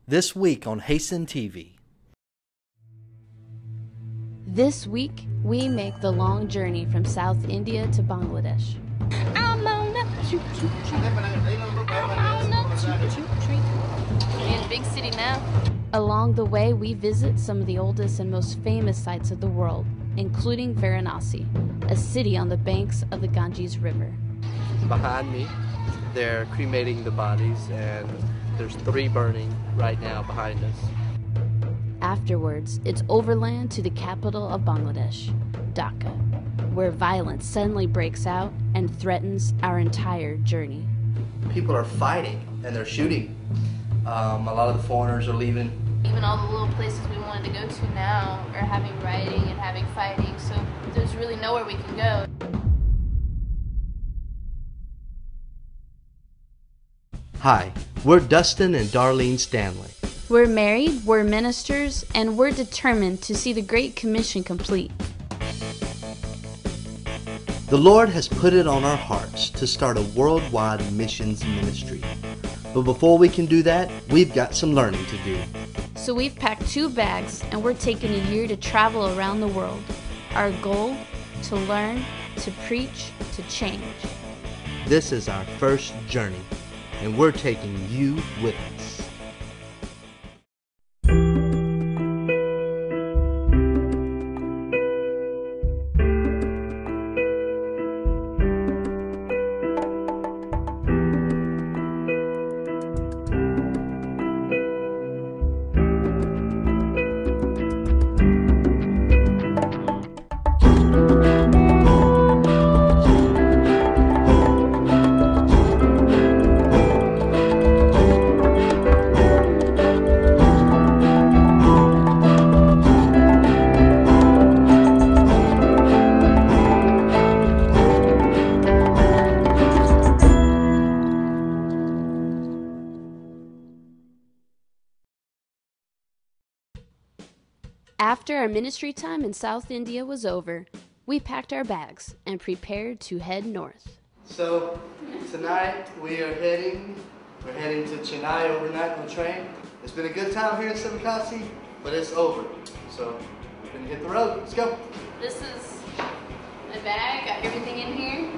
This week on Hasten TV. This week, we make the long journey from South India to Bangladesh. I'm on a choo-choo train. I'm on a choo-choo train. In big city now. Along the way, we visit some of the oldest and most famous sites of the world, including Varanasi, a city on the banks of the Ganges River. Behind me, they're cremating the bodies, and there's 3 burning right now behind us. Afterwards, it's overland to the capital of Bangladesh, Dhaka, where violence suddenly breaks out and threatens our entire journey. People are fighting and they're shooting. A lot of the foreigners are leaving. Even all the little places we wanted to go to now are having rioting and having fighting, so there's really nowhere we can go. Hi, we're Dustan and Darlene Stanley. We're married, we're ministers, and we're determined to see the Great Commission complete. The Lord has put it on our hearts to start a worldwide missions ministry. But before we can do that, we've got some learning to do. So we've packed 2 bags and we're taking a year to travel around the world. Our goal? To learn, to preach, to change. This is our first journey, and we're taking you with us. After our ministry time in South India was over, we packed our bags and prepared to head north. So tonight we're heading to Chennai overnight on the train. It's been a good time here in Sivakasi, but it's over. So we're gonna hit the road. Let's go. This is my bag, got everything in here.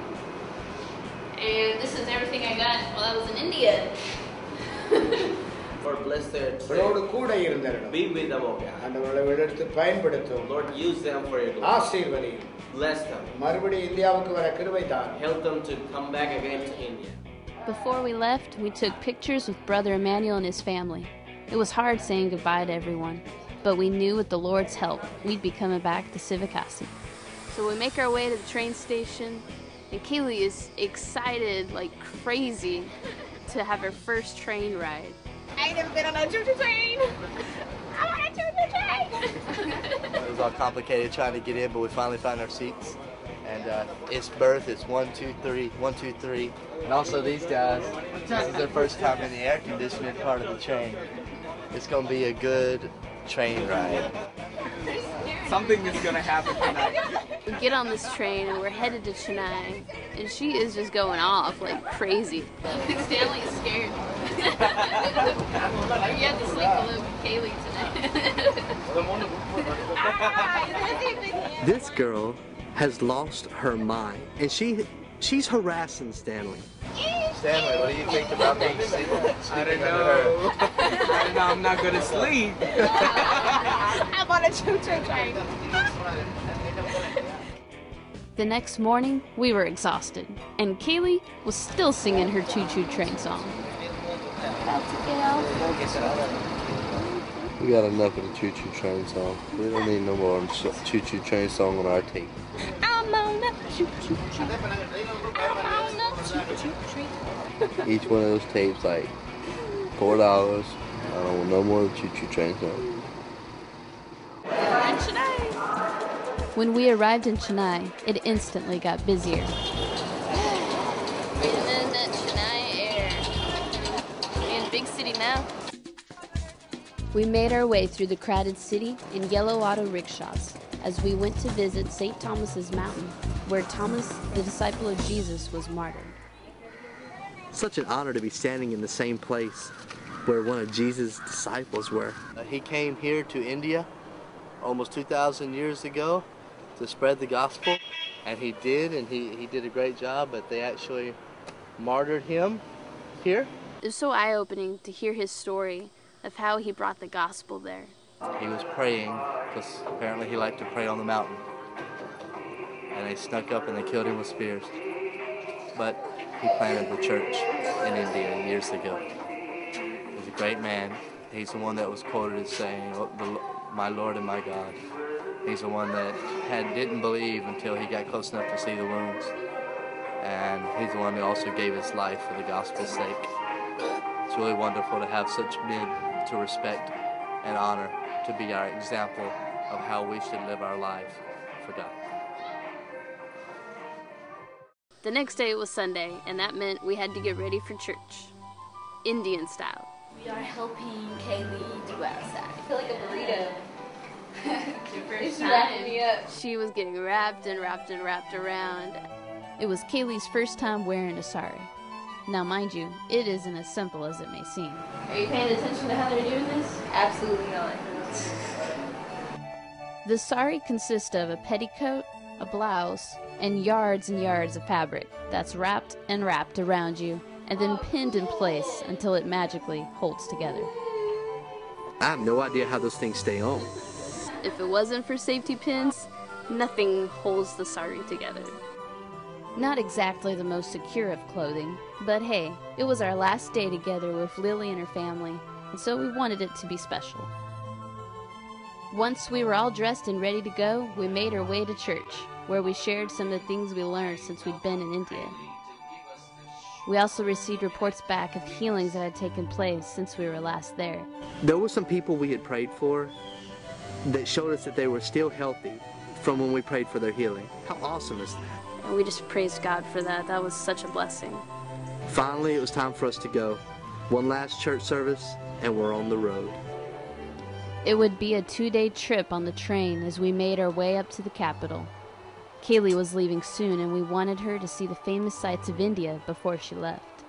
And this is everything I got while I was in India. Lord bless their trade. Be with them, O God. Lord, use them for your glory. Bless them. Help them to come back again to India. Before we left, we took pictures with Brother Emmanuel and his family. It was hard saying goodbye to everyone, but we knew with the Lord's help, we'd be coming back to Sivakasi. So we make our way to the train station, and Kaylee is excited like crazy to have her first train ride. I ain't never been on a choo-choo train. I want a choo-choo train. It was all complicated trying to get in, but we finally found our seats. And its berth is 1, 2, 3, 1, 2, 3. And also these guys, this is their first time in the air conditioning part of the train. It's gonna be a good train ride. Something is gonna happen tonight. We get on this train and we're headed to Chennai, and she is just going off like crazy. I think Stanley is scared. You have to sleep with Kaylee tonight. This girl has lost her mind, and she's harassing Stanley. Stanley, what do you think about being sleeping I don't know. I don't know. I'm not gonna sleep. I'm on a choo-choo train. The next morning, we were exhausted, and Kaylee was still singing her choo-choo train song. We got enough of the choo-choo train song. We don't need no more choo-choo train song on our tape. I'm on a choo-choo train. I'm on a choo-choo train. Each one of those tapes like $4. I don't want no more of the choo-choo train song. When we arrived in Chennai, it instantly got busier. Breathing in that Chennai air. In big city now. We made our way through the crowded city in yellow auto rickshaws as we went to visit St. Thomas's Mountain, where Thomas, the disciple of Jesus, was martyred. Such an honor to be standing in the same place where one of Jesus' disciples were. He came here to India almost 2,000 years ago to spread the gospel, and he did a great job, but they actually martyred him here. It was so eye-opening to hear his story of how he brought the gospel there. He was praying, because apparently he liked to pray on the mountain. And they snuck up and they killed him with spears. But he planted the church in India years ago. He's a great man. He's the one that was quoted as saying, "Oh, my Lord and my God." He's the one that didn't believe until he got close enough to see the wounds. And he's the one that also gave his life for the gospel's sake. It's really wonderful to have such men to respect and honor, to be our example of how we should live our life for God. The next day it was Sunday, and that meant we had to get ready for church, Indian style. We are helping Kaylee do outside. I feel like a burrito. It's your first time. Wrapping me up. She was getting wrapped and wrapped and wrapped around. It was Kaylee's first time wearing a sari. Now, mind you, it isn't as simple as it may seem. Are you paying attention to how they're doing this? Absolutely not. The sari consists of a petticoat, a blouse, and yards of fabric that's wrapped and wrapped around you and then pinned in place until it magically holds together. I have no idea how those things stay on. If it wasn't for safety pins, nothing holds the sari together. Not exactly the most secure of clothing, but hey, it was our last day together with Lily and her family, and so we wanted it to be special. Once we were all dressed and ready to go, we made our way to church, where we shared some of the things we learned since we'd been in India. We also received reports back of healings that had taken place since we were last there. There were some people we had prayed for that showed us that they were still healthy from when we prayed for their healing. How awesome is that? And we just praised God for that. That was such a blessing. Finally, it was time for us to go. One last church service, and we're on the road. It would be a 2-day trip on the train as we made our way up to the capital. Kaylee was leaving soon, and we wanted her to see the famous sights of India before she left.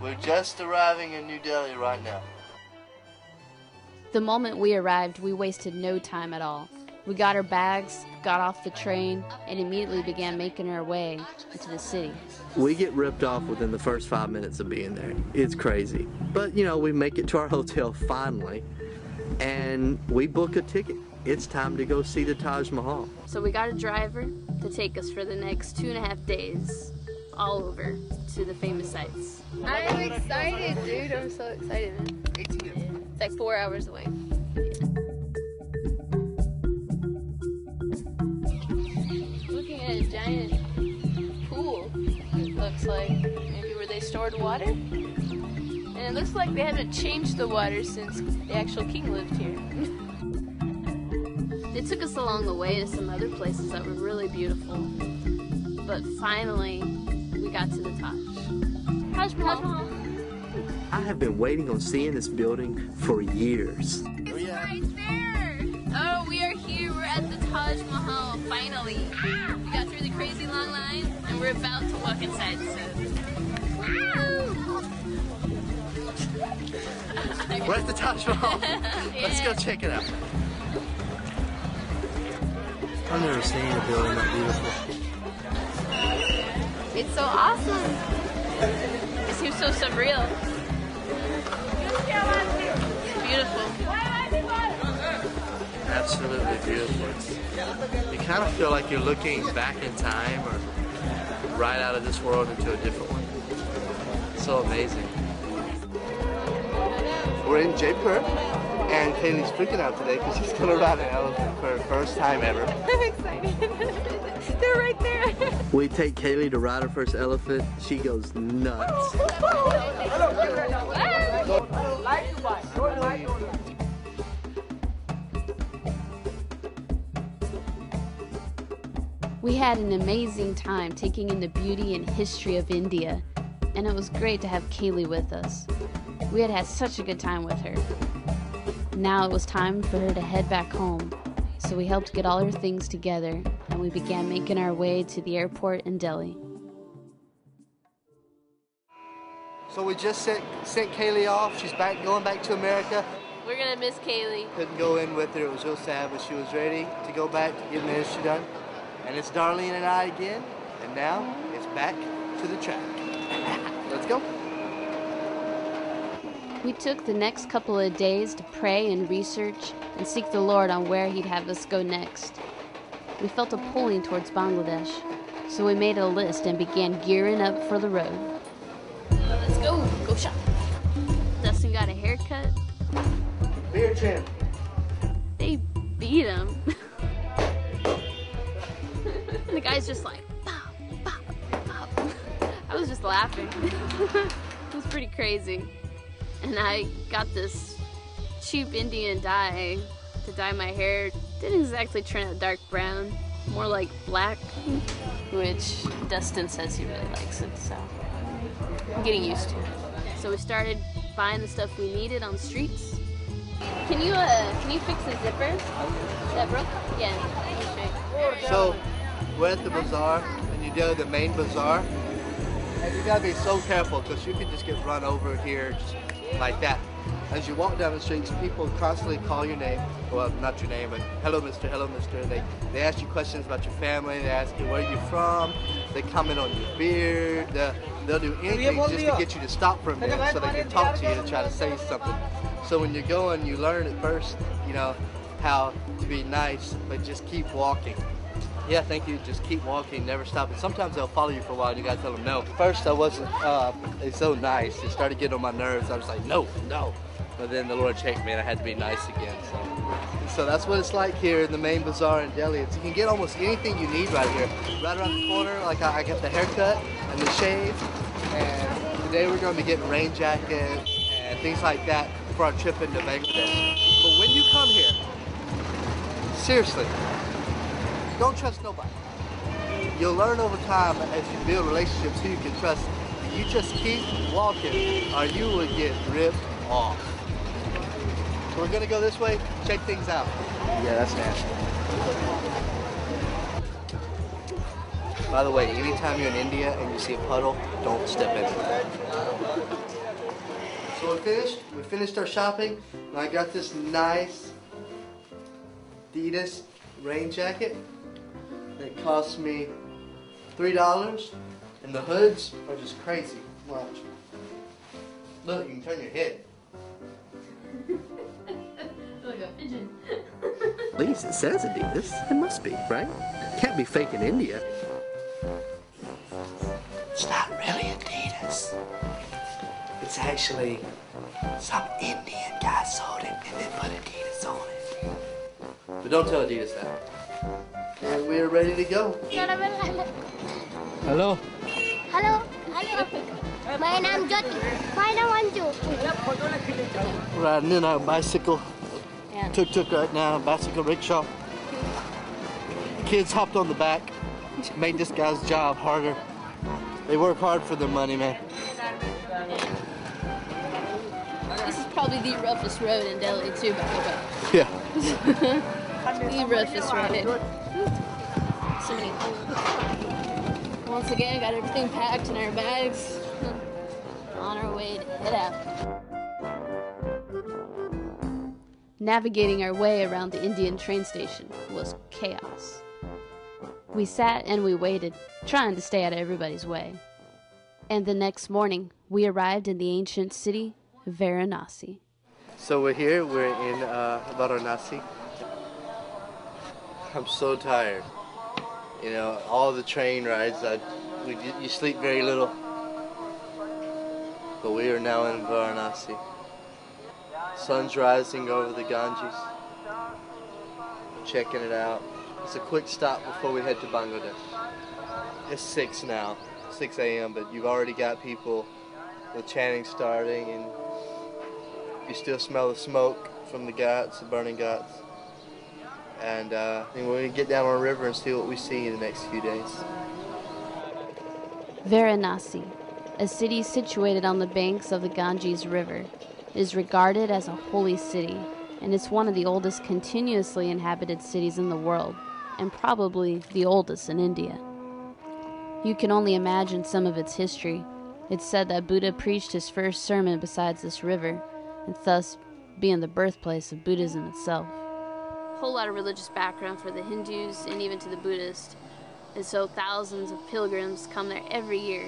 We're just arriving in New Delhi right now. The moment we arrived, we wasted no time at all. We got our bags, got off the train, and immediately began making our way into the city. We get ripped off within the first 5 minutes of being there. It's crazy. But, you know, we make it to our hotel finally, and we book a ticket. It's time to go see the Taj Mahal. So we got a driver to take us for the next 2.5 days, all over to the famous sites. I'm excited, dude. I'm so excited, man. It's like 4 hours away. Looking at a giant pool, it looks like. Maybe where they stored water? And it looks like they haven't changed the water since the actual king lived here. They took us along the way to some other places that were really beautiful. But finally, we got to the Taj Mahal. I have been waiting on seeing this building for years. It's right there! Oh, we are here. We're at the Taj Mahal, finally. We got through the crazy long line, and we're about to walk inside, so... We're at the Taj Mahal. Yeah. Let's go check it out. I've never seen a building that beautiful. It's so awesome. It seems so surreal. It's beautiful. Absolutely beautiful. You kind of feel like you're looking back in time or right out of this world into a different one. It's so amazing. We're in Jaipur, and Kaylee's freaking out today because she's going to ride an elephant for her first time ever. I'm excited. They're right there. We take Kaylee to ride her first elephant. She goes nuts. We had an amazing time taking in the beauty and history of India, and it was great to have Kaylee with us. We had such a good time with her. Now it was time for her to head back home, so we helped get all her things together, and we began making our way to the airport in Delhi. So we just sent Kaylee off. She's going back to America. We're gonna miss Kaylee. Couldn't go in with her. It was real sad, but she was ready to go back to get ministry done. And it's Darlene and I again. And now it's back to the track. Let's go. We took the next couple of days to pray and research and seek the Lord on where He'd have us go next. We felt a pulling towards Bangladesh, so we made a list and began gearing up for the road. Let's go shop. Dustin got a haircut. Beer trim. They beat him. And the guy's just like, pop, pop, pop. I was just laughing. It was pretty crazy. And I got this cheap Indian dye to dye my hair. Didn't exactly turn out dark brown, more like black, which Dustin says he really likes it, so I'm getting used to it. So we started buying the stuff we needed on the streets. Can you fix the zipper? Is that broke? Yeah. So we're at the bazaar, and you go to the main bazaar, and you gotta be so careful because you can just get run over here just like that. As you walk down the streets, people constantly call your name. Well, not your name, but hello, mister, hello, mister. They ask you questions about your family. They ask you where you're from. They comment on your beard. They'll do anything just to get you to stop for a minute so they can talk to you and try to say something. So when you're going, you learn at first, you know, how to be nice, but just keep walking. Yeah, thank you. Just keep walking, never stop. And sometimes they'll follow you for a while and you gotta tell them no. First I wasn't so nice. It started getting on my nerves. I was like, no, no. But then the Lord checked me and I had to be nice again. So that's what it's like here in the main bazaar in Delhi. You can get almost anything you need right here. Right around the corner, like I got the haircut and the shave. And today we're gonna be getting rain jackets and things like that for our trip into Bangladesh. But when you come here, seriously, don't trust nobody. You'll learn over time as you build relationships who you can trust. You just keep walking or you will get ripped off. So we're gonna go this way, check things out. Yeah, that's nasty. By the way, anytime you're in India and you see a puddle, don't step in it. So we finished our shopping, and I got this nice Adidas rain jacket. It cost me $3, and the hoods are just crazy. Watch. Look, you can turn your head. Like a pigeon. At least it says Adidas. It must be, right? Can't be fake in India. It's not really Adidas. It's actually some Indian guy sold it and then put Adidas on it. But don't tell Adidas that. And we're ready to go. Hello. Hello. My name is Jyoti. My name is Anju. Riding in our bicycle. Yeah. Tuk-tuk right now, bicycle rickshaw. Kids hopped on the back. Made this guy's job harder. They work hard for their money, man. This is probably the roughest road in Delhi too, by the way. Yeah. The roughest road. So many. Once again, got everything packed in our bags. On our way to head out. Navigating our way around the Indian train station was chaos. We sat and we waited, trying to stay out of everybody's way. And the next morning, we arrived in the ancient city, Varanasi. So we're here, we're in Varanasi. I'm so tired. You know, all the train rides, you sleep very little. But we are now in Varanasi. Sun's rising over the Ganges. Checking it out. It's a quick stop before we head to Bangladesh. It's 6 now, 6 a.m., but you've already got people with chanting starting, and you still smell the smoke from the ghats, the burning ghats. And we're going to get down on the river and see what we see in the next few days. Varanasi, a city situated on the banks of the Ganges River, is regarded as a holy city, and it's one of the oldest continuously inhabited cities in the world, and probably the oldest in India. You can only imagine some of its history, It's said that Buddha preached his first sermon beside this river, and thus being the birthplace of Buddhism itself. A whole lot of religious background for the Hindus and even to the Buddhists, and so thousands of pilgrims come there every year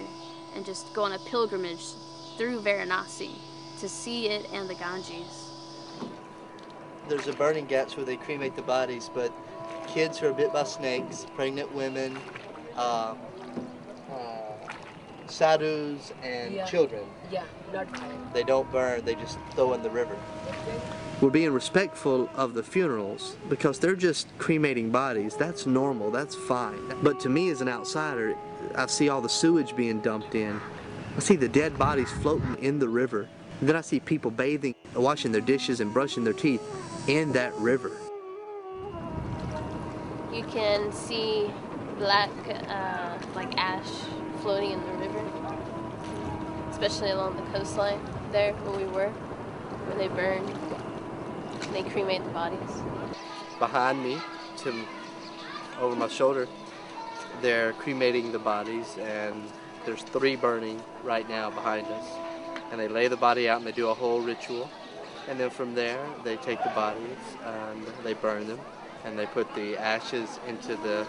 and just go on a pilgrimage through Varanasi to see it and the Ganges. There's a burning ghats where they cremate the bodies, but kids who are bit by snakes, pregnant women, sadhus, and children, they don't burn, they just throw in the river. We're being respectful of the funerals because they're just cremating bodies. That's normal, that's fine. But to me as an outsider, I see all the sewage being dumped in. I see the dead bodies floating in the river. And then I see people bathing, washing their dishes and brushing their teeth in that river. You can see black, like ash floating in the river, especially along the coastline there where we were, where they burn and they cremate the bodies. Behind me, over my shoulder, they're cremating the bodies, and there's 3 burning right now behind us. And they lay the body out and they do a whole ritual. And then from there, they take the bodies and they burn them, and they put the ashes into the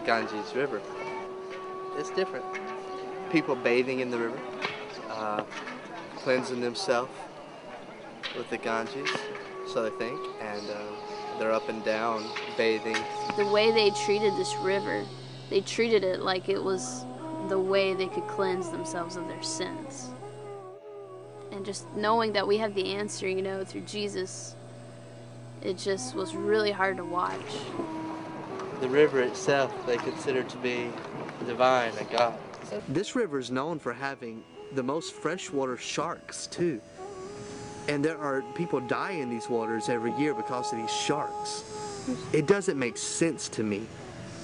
Ganges River. It's different. People bathing in the river, cleansing themselves with the Ganges, so they think, and they're up and down bathing. The way they treated this river, they treated it like it was the way they could cleanse themselves of their sins. And just knowing that we have the answer, you know, through Jesus, it just was really hard to watch. The river itself, they consider to be divine, a god. This river is known for having the most freshwater sharks too. And there are people die in these waters every year because of these sharks. It doesn't make sense to me,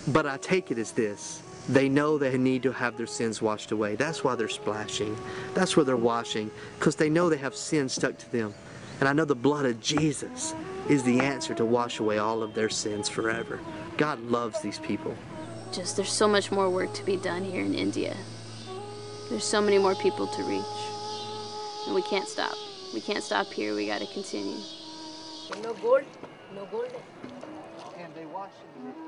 but I take it as this. They know they need to have their sins washed away. That's why they're splashing. That's where they're washing, because they know they have sin stuck to them. And I know the blood of Jesus is the answer to wash away all of their sins forever. God loves these people. Just there's so much more work to be done here in India. There's so many more people to reach. And we can't stop. We can't stop here. We got to continue. No gold. No gold. And they wash in the river.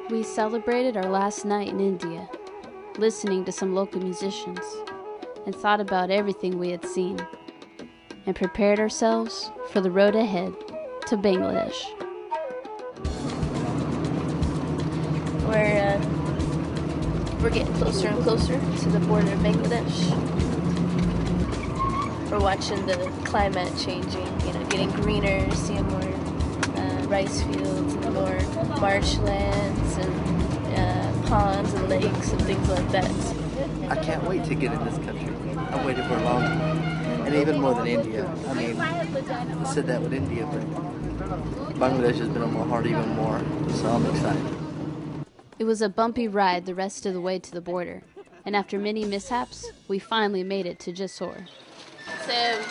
We celebrated our last night in India, listening to some local musicians, and thought about everything we had seen, and prepared ourselves for the road ahead to Bangladesh. We're getting closer and closer to the border of Bangladesh. We're watching the climate changing, you know, getting greener, seeing more rice fields and more marshlands and ponds and lakes and things like that. I can't wait to get in this country. I've waited for a long time. And even more than India. I mean, I said that with India, but Bangladesh has been on my heart even more, so I'm excited. It was a bumpy ride the rest of the way to the border, and after many mishaps, we finally made it to Jessore. So,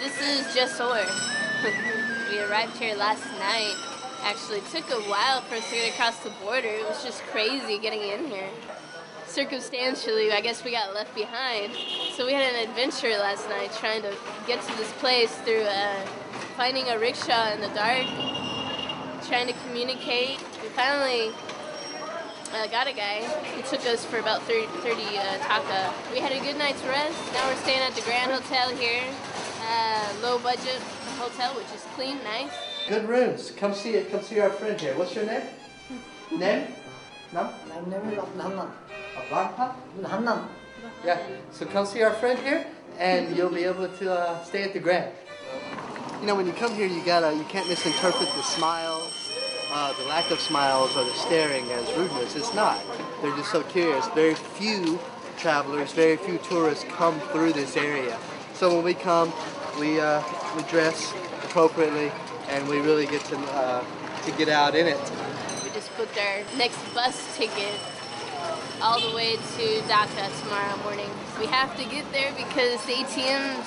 this is Jessore. We arrived here last night. Actually, it took a while for us to get across the border. It was just crazy getting in here. Circumstantially, I guess we got left behind. So we had an adventure last night trying to get to this place through finding a rickshaw in the dark, trying to communicate. We finally got a guy who took us for about 30 taka. We had a good night's rest. Now we're staying at the Grand Hotel here. Low budget hotel, which is clean, nice. Good rooms. Come see it. Come see our friend here. What's your name? Name? No? My name is Abdullah. Abdullah? Yeah. So come see our friend here, and you'll be able to stay at the Grand. You know, when you come here, you can't misinterpret the smiles, the lack of smiles, or the staring as rudeness. It's not. They're just so curious. Very few travelers, very few tourists come through this area. So when we come, we dress appropriately, and we really get to get out in it. We just booked our next bus ticket all the way to Dhaka tomorrow morning. We have to get there because the ATMs,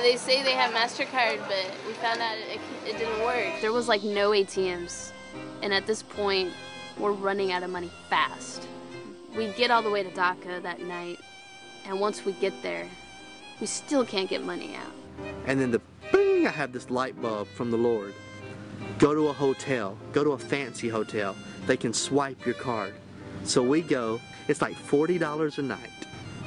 they say they have MasterCard, but we found out it didn't work. There was like no ATMs, and at this point, we're running out of money fast. We get all the way to Dhaka that night, and once we get there, we still can't get money out. And then bing, I have this light bulb from the Lord. Go to a hotel, go to a fancy hotel. They can swipe your card. So we go, it's like $40 a night.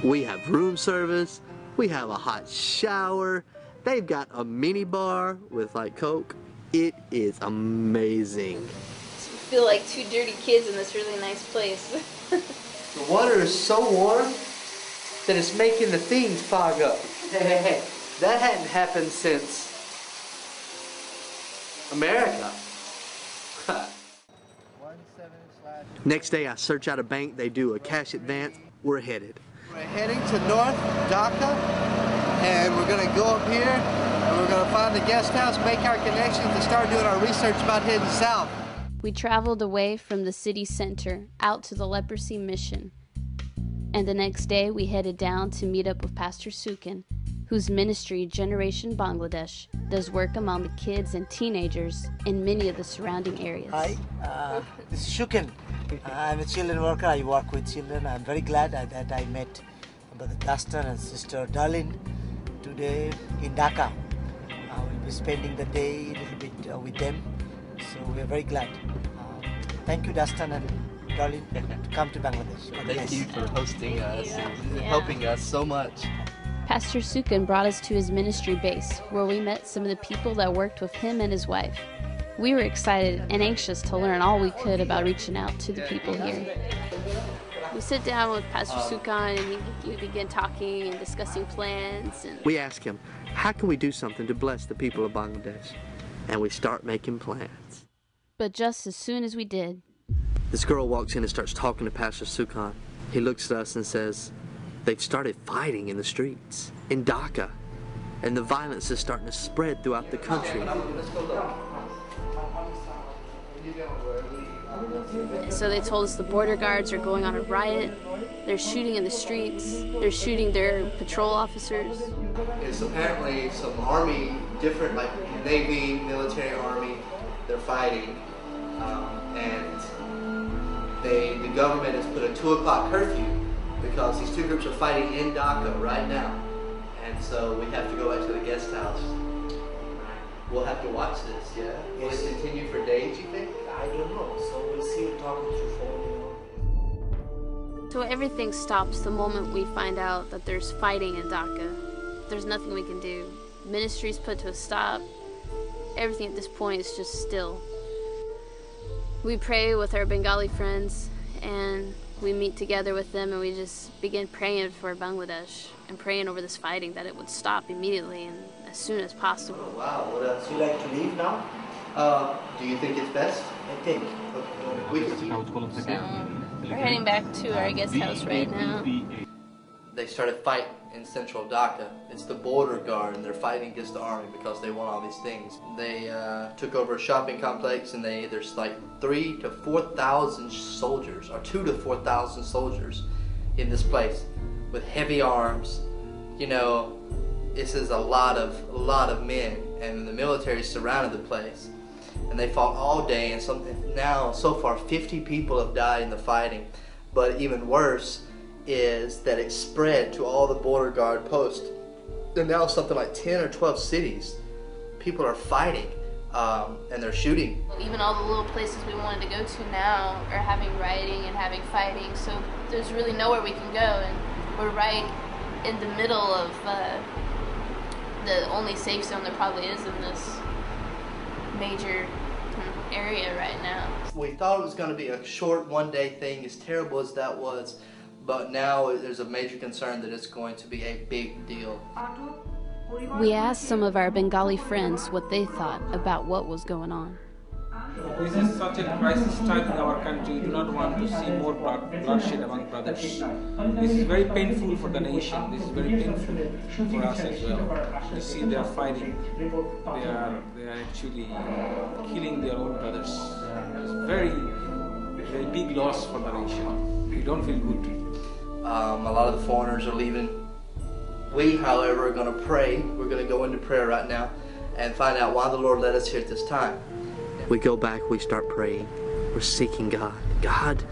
We have room service, we have a hot shower, they've got a mini bar with like Coke. It is amazing. So we feel like two dirty kids in this really nice place. The water is so warm that it's making the things fog up. Hey. That hadn't happened since America. Next day I search out a bank, they do a cash advance, we're headed. We're heading to North Dhaka, and we're gonna go up here and we're gonna find the guest house, make our connections, and start doing our research about heading south. We traveled away from the city center out to the leprosy mission. And the next day we headed down to meet up with Pastor Sukan, whose ministry, Generation Bangladesh, does work among the kids and teenagers in many of the surrounding areas. Hi, this is Shuken. I'm a children worker. I work with children. I'm very glad that I met Brother Dustan and Sister Darlene today in Dhaka. We'll be spending the day a little bit with them, so we're very glad. Thank you, Dustan and Darlene, to come to Bangladesh. Thank you for hosting us and helping us so much. Pastor Sukan brought us to his ministry base, where we met some of the people that worked with him and his wife. We were excited and anxious to learn all we could about reaching out to the people here. We sit down with Pastor Sukan and we begin talking and discussing plans. And we ask him, how can we do something to bless the people of Bangladesh? And we start making plans. But just as soon as we did, this girl walks in and starts talking to Pastor Sukan. He looks at us and says, they've started fighting in the streets in Dhaka, and the violence is starting to spread throughout the country. So they told us the border guards are going on a riot. They're shooting in the streets. They're shooting their patrol officers. It's apparently some army, different like Navy, military army, they're fighting, and the government has put a 2 o'clock curfew because these two groups are fighting in Dhaka right now. And so we have to go back to the guest house. We'll have to watch this, yeah? Will it continue for days, you think? I don't know, so we'll see you talking through phone. So everything stops the moment we find out that there's fighting in Dhaka. There's nothing we can do. Ministry's put to a stop. Everything at this point is just still. We pray with our Bengali friends, and we meet together with them, and we just begin praying for Bangladesh and praying over this fighting, that it would stop immediately and as soon as possible. Oh, wow, what else? Do you like to leave now? Do you think it's best? I think. We're heading back to our guest house right now. They started fighting in central Dhaka. It's the border guard, and they're fighting against the army because they want all these things. They took over a shopping complex, and there's like 3,000 to 4,000 soldiers, or 2,000 to 4,000 soldiers in this place with heavy arms. You know, this is a lot of men, and the military surrounded the place, and they fought all day. And now so far 50 people have died in the fighting. But even worse is that it spread to all the border guard posts. And now something like 10 or 12 cities, people are fighting, and they're shooting. Even all the little places we wanted to go to now are having rioting and having fighting, so there's really nowhere we can go, and we're right in the middle of the only safe zone there probably is in this major area right now. We thought it was going to be a short one-day thing, as terrible as that was. But now there's a major concern that it's going to be a big deal. We asked some of our Bengali friends what they thought about what was going on. This is such a crisis time in our country. We do not want to see more bloodshed among brothers. This is very painful for the nation. This is very painful for us as well. You see, they are fighting. They are actually killing their own brothers. It's very big loss for the nation. We don't feel good. A lot of the foreigners are leaving. We, however, are going to pray. We're going to go into prayer right now and find out why the Lord led us here at this time. We go back, we start praying. We're seeking God. God,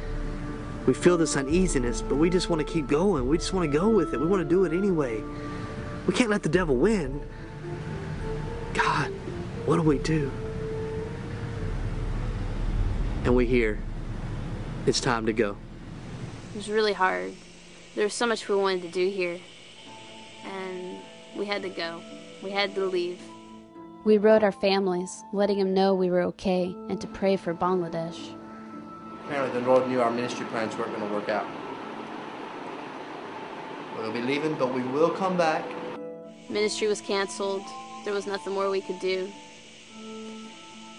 we feel this uneasiness, but we just want to keep going. We just want to go with it. We want to do it anyway. We can't let the devil win. God, what do we do? And we hear, it's time to go. It was really hard. There was so much we wanted to do here. And we had to go. We had to leave. We wrote our families, letting them know we were okay and to pray for Bangladesh. Apparently the Lord knew our ministry plans weren't going to work out. We'll be leaving, but we will come back. Ministry was canceled. There was nothing more we could do.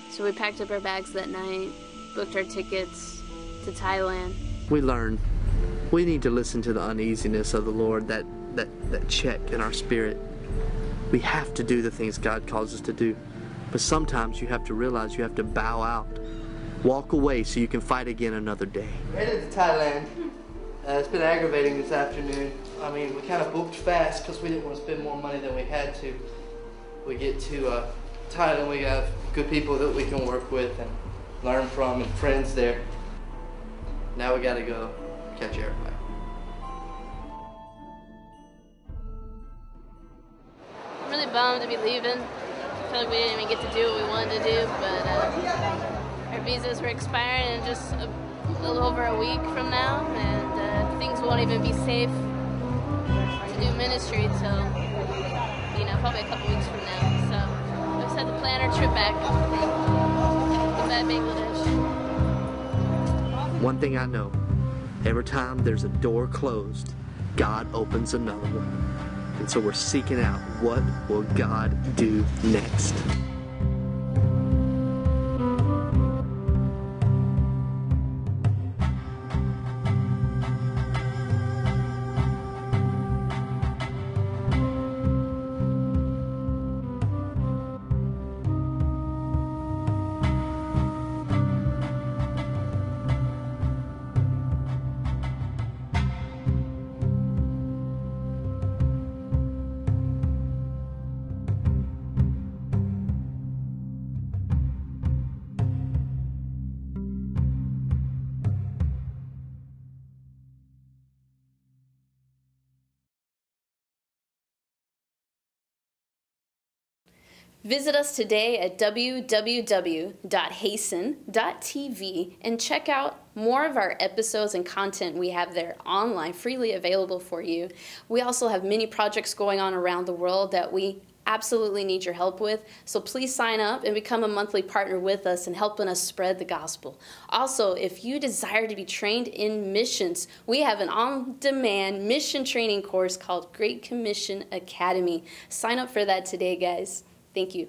So we packed up our bags that night, booked our tickets to Thailand. We learn we need to listen to the uneasiness of the Lord, that check in our spirit. We have to do the things God calls us to do. But sometimes you have to realize you have to bow out. Walk away so you can fight again another day. Headed to Thailand. It's been aggravating this afternoon. I mean, we kind of booked fast because we didn't want to spend more money than we had to. We get to Thailand, we have good people that we can work with and learn from and friends there. Now we got to go catch an airplane. I'm really bummed to be leaving. I feel like we didn't even get to do what we wanted to do, but our visas were expiring in just a little over a week from now, and things won't even be safe to do ministry till, probably a couple weeks from now. So we just had to plan our trip back to Bangladesh. One thing I know, every time there's a door closed, God opens another one. And so we're seeking out, what will God do next? Visit us today at www.hasten.tv and check out more of our episodes and content we have there online, freely available for you. We also have many projects going on around the world that we absolutely need your help with, so please sign up and become a monthly partner with us in helping us spread the gospel. Also, if you desire to be trained in missions, we have an on-demand mission training course called Great Commission Academy. Sign up for that today, guys. Thank you.